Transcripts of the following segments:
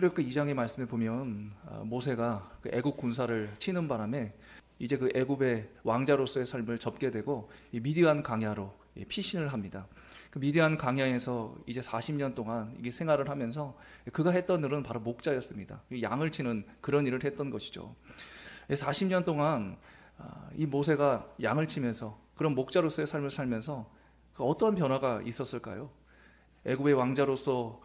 출애굽기 2장의 말씀에 보면 모세가 그 애굽 군사를 치는 바람에 이제 그 애굽의 왕자로서의 삶을 접게 되고 이 미디안 광야로 피신을 합니다. 그 미디안 광야에서 이제 40년 동안 이게 생활을 하면서 그가 했던 일은 바로 목자였습니다. 양을 치는 그런 일을 했던 것이죠. 40년 동안 이 모세가 양을 치면서 그런 목자로서의 삶을 살면서 어떠한 변화가 있었을까요? 애굽의 왕자로서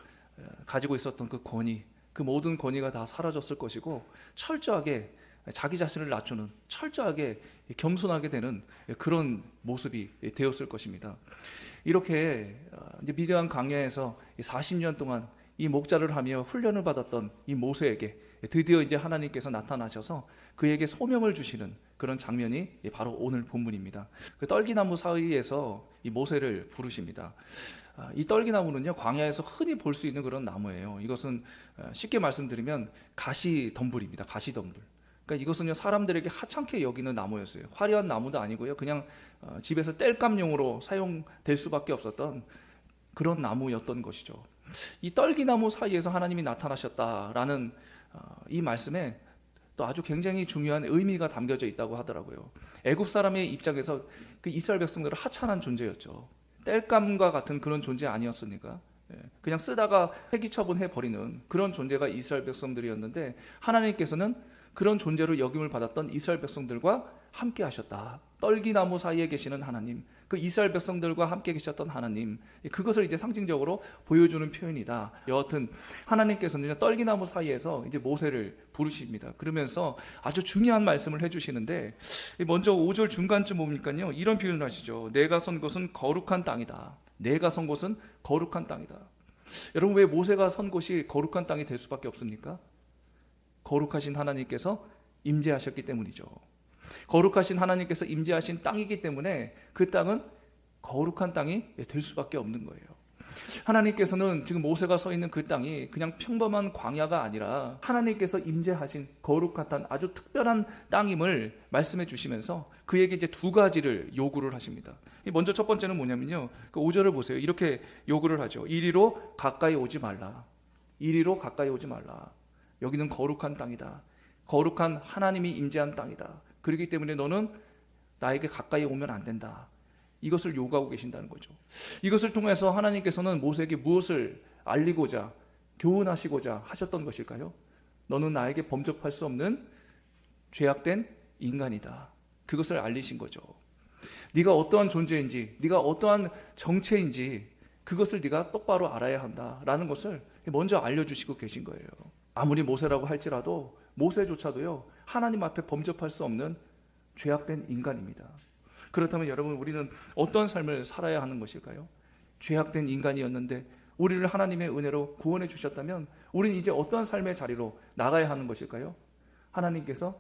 가지고 있었던 그 권위, 그 모든 권위가 다 사라졌을 것이고 철저하게 자기 자신을 낮추는, 철저하게 겸손하게 되는 그런 모습이 되었을 것입니다. 이렇게 이제 미디안 광야에서 40년 동안 이 목자를 하며 훈련을 받았던 이 모세에게 드디어 이제 하나님께서 나타나셔서 그에게 소명을 주시는 그런 장면이 바로 오늘 본문입니다. 그 떨기나무 사이에서 이 모세를 부르십니다. 이 떨기나무는요, 광야에서 흔히 볼 수 있는 그런 나무예요. 이것은 쉽게 말씀드리면 가시덤불입니다. 가시덤불. 그러니까 이것은요, 사람들에게 하찮게 여기는 나무였어요. 화려한 나무도 아니고요, 그냥 집에서 땔감용으로 사용될 수밖에 없었던 그런 나무였던 것이죠. 이 떨기나무 사이에서 하나님이 나타나셨다라는 이 말씀에 또 아주 굉장히 중요한 의미가 담겨져 있다고 하더라고요. 애굽 사람의 입장에서 그 이스라엘 백성들은 하찮은 존재였죠. 땔감과 같은 그런 존재 아니었습니까? 그냥 쓰다가 폐기 처분해버리는 그런 존재가 이스라엘 백성들이었는데 하나님께서는 그런 존재로 여김을 받았던 이스라엘 백성들과 함께 하셨다. 떨기나무 사이에 계시는 하나님, 그 이스라엘 백성들과 함께 계셨던 하나님, 그것을 이제 상징적으로 보여주는 표현이다. 여하튼 하나님께서는 떨기나무 사이에서 이제 모세를 부르십니다. 그러면서 아주 중요한 말씀을 해주시는데, 먼저 5절 중간쯤 보니까요, 이런 표현을 하시죠. 내가 선 곳은 거룩한 땅이다. 내가 선 곳은 거룩한 땅이다. 여러분, 왜 모세가 선 곳이 거룩한 땅이 될 수밖에 없습니까? 거룩하신 하나님께서 임재하셨기 때문이죠. 거룩하신 하나님께서 임재하신 땅이기 때문에 그 땅은 거룩한 땅이 될 수밖에 없는 거예요. 하나님께서는 지금 모세가 서 있는 그 땅이 그냥 평범한 광야가 아니라 하나님께서 임재하신 거룩한 땅, 아주 특별한 땅임을 말씀해 주시면서 그에게 이제 두 가지를 요구를 하십니다. 먼저 첫 번째는 뭐냐면요, 그 5절을 보세요. 이렇게 요구를 하죠. 이리로 가까이 오지 말라. 이리로 가까이 오지 말라. 여기는 거룩한 땅이다. 거룩한 하나님이 임재한 땅이다. 그렇기 때문에 너는 나에게 가까이 오면 안 된다. 이것을 요구하고 계신다는 거죠. 이것을 통해서 하나님께서는 모세에게 무엇을 알리고자, 교훈하시고자 하셨던 것일까요? 너는 나에게 범접할 수 없는 죄악된 인간이다. 그것을 알리신 거죠. 네가 어떠한 존재인지, 네가 어떠한 정체인지 그것을 네가 똑바로 알아야 한다라는 것을 먼저 알려주시고 계신 거예요. 아무리 모세라고 할지라도 모세조차도요, 하나님 앞에 범접할 수 없는 죄악된 인간입니다. 그렇다면 여러분, 우리는 어떤 삶을 살아야 하는 것일까요? 죄악된 인간이었는데 우리를 하나님의 은혜로 구원해 주셨다면 우리는 이제 어떠한 삶의 자리로 나가야 하는 것일까요? 하나님께서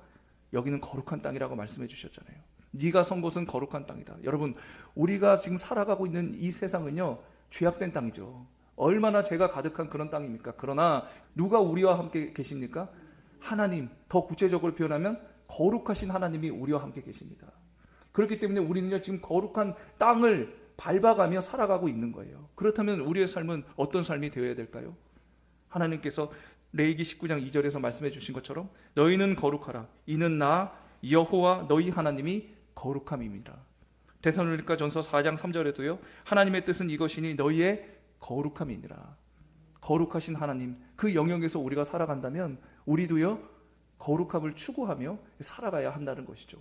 여기는 거룩한 땅이라고 말씀해 주셨잖아요. 네가 선 곳은 거룩한 땅이다. 여러분, 우리가 지금 살아가고 있는 이 세상은요, 죄악된 땅이죠. 얼마나 죄가 가득한 그런 땅입니까? 그러나 누가 우리와 함께 계십니까? 하나님, 더 구체적으로 표현하면 거룩하신 하나님이 우리와 함께 계십니다. 그렇기 때문에 우리는요, 지금 거룩한 땅을 밟아가며 살아가고 있는 거예요. 그렇다면 우리의 삶은 어떤 삶이 되어야 될까요? 하나님께서 레위기 19장 2절에서 말씀해 주신 것처럼 너희는 거룩하라. 이는 나 여호와 너희 하나님이 거룩함입니다. 데살로니가 전서 4장 3절에도요, 하나님의 뜻은 이것이니 너희의 거룩함이니라. 거룩하신 하나님, 그 영역에서 우리가 살아간다면 우리도요, 거룩함을 추구하며 살아가야 한다는 것이죠.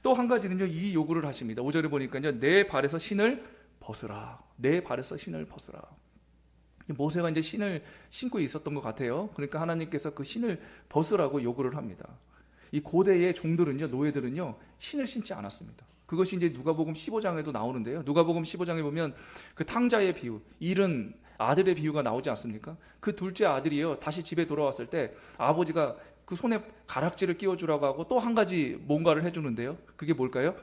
또 한 가지는요, 이 요구를 하십니다. 5절에 보니까요, 내 발에서 신을 벗으라. 내 발에서 신을 벗으라. 모세가 이제 신을 신고 있었던 것 같아요. 그러니까 하나님께서 그 신을 벗으라고 요구를 합니다. 이 고대의 종들은요, 노예들은요, 신을 신지 않았습니다. 그것이 이제 누가복음 15장에도 나오는데요. 누가복음 15장에 보면 그 탕자의 비유, 잃은 아들의 비유가 나오지 않습니까? 그 둘째 아들이요, 다시 집에 돌아왔을 때 아버지가 그 손에 가락지를 끼워주라고 하고 또 한 가지 뭔가를 해주는데요. 그게 뭘까요?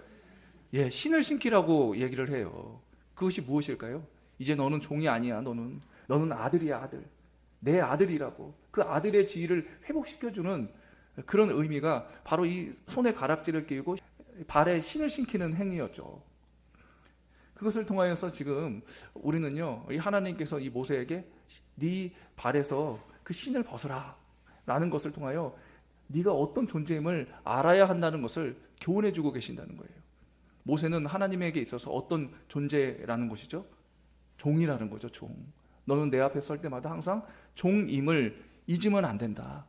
예, 신을 신기라고 얘기를 해요. 그것이 무엇일까요? 이제 너는 종이 아니야. 너는 아들이야, 아들. 내 아들이라고. 그 아들의 지위를 회복시켜주는 그런 의미가 바로 이 손에 가락지를 끼우고 발에 신을 신기는 행위였죠. 그것을 통하여서 지금 우리는요, 이 하나님께서 이 모세에게 네 발에서 그 신을 벗으라 라는 것을 통하여 네가 어떤 존재임을 알아야 한다는 것을 교훈해 주고 계신다는 거예요. 모세는 하나님에게 있어서 어떤 존재라는 것이죠? 종이라는 거죠. 종. 너는 내 앞에 설 때마다 항상 종임을 잊으면 안 된다.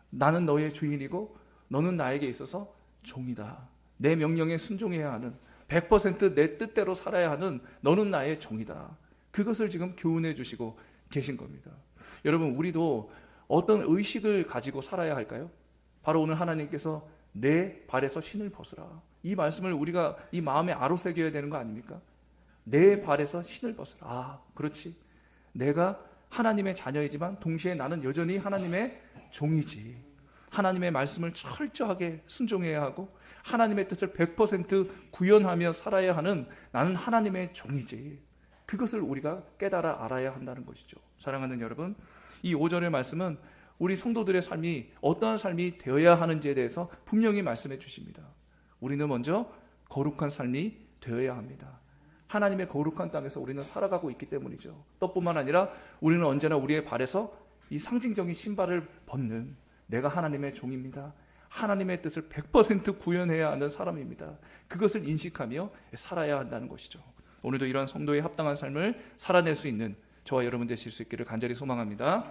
나는 너의 주인이고 너는 나에게 있어서 종이다. 내 명령에 순종해야 하는, 100%내 뜻대로 살아야 하는 너는 나의 종이다. 그것을 지금 교훈해 주시고 계신 겁니다. 여러분, 우리도 어떤 의식을 가지고 살아야 할까요? 바로 오늘 하나님께서 내 발에서 신을 벗으라, 이 말씀을 우리가 이 마음에 아로새겨야 되는 거 아닙니까? 내 발에서 신을 벗으라. 아, 그렇지. 내가 하나님의 자녀이지만 동시에 나는 여전히 하나님의 종이지. 하나님의 말씀을 철저하게 순종해야 하고 하나님의 뜻을 100% 구현하며 살아야 하는 나는 하나님의 종이지. 그것을 우리가 깨달아 알아야 한다는 것이죠. 사랑하는 여러분, 이 5절의 말씀은 우리 성도들의 삶이 어떠한 삶이 되어야 하는지에 대해서 분명히 말씀해 주십니다. 우리는 먼저 거룩한 삶이 되어야 합니다. 하나님의 거룩한 땅에서 우리는 살아가고 있기 때문이죠. 또뿐만 아니라 우리는 언제나 우리의 발에서 이 상징적인 신발을 벗는, 내가 하나님의 종입니다. 하나님의 뜻을 100% 구현해야 하는 사람입니다. 그것을 인식하며 살아야 한다는 것이죠. 오늘도 이러한 성도의 합당한 삶을 살아낼 수 있는 저와 여러분 되실 수 있기를 간절히 소망합니다.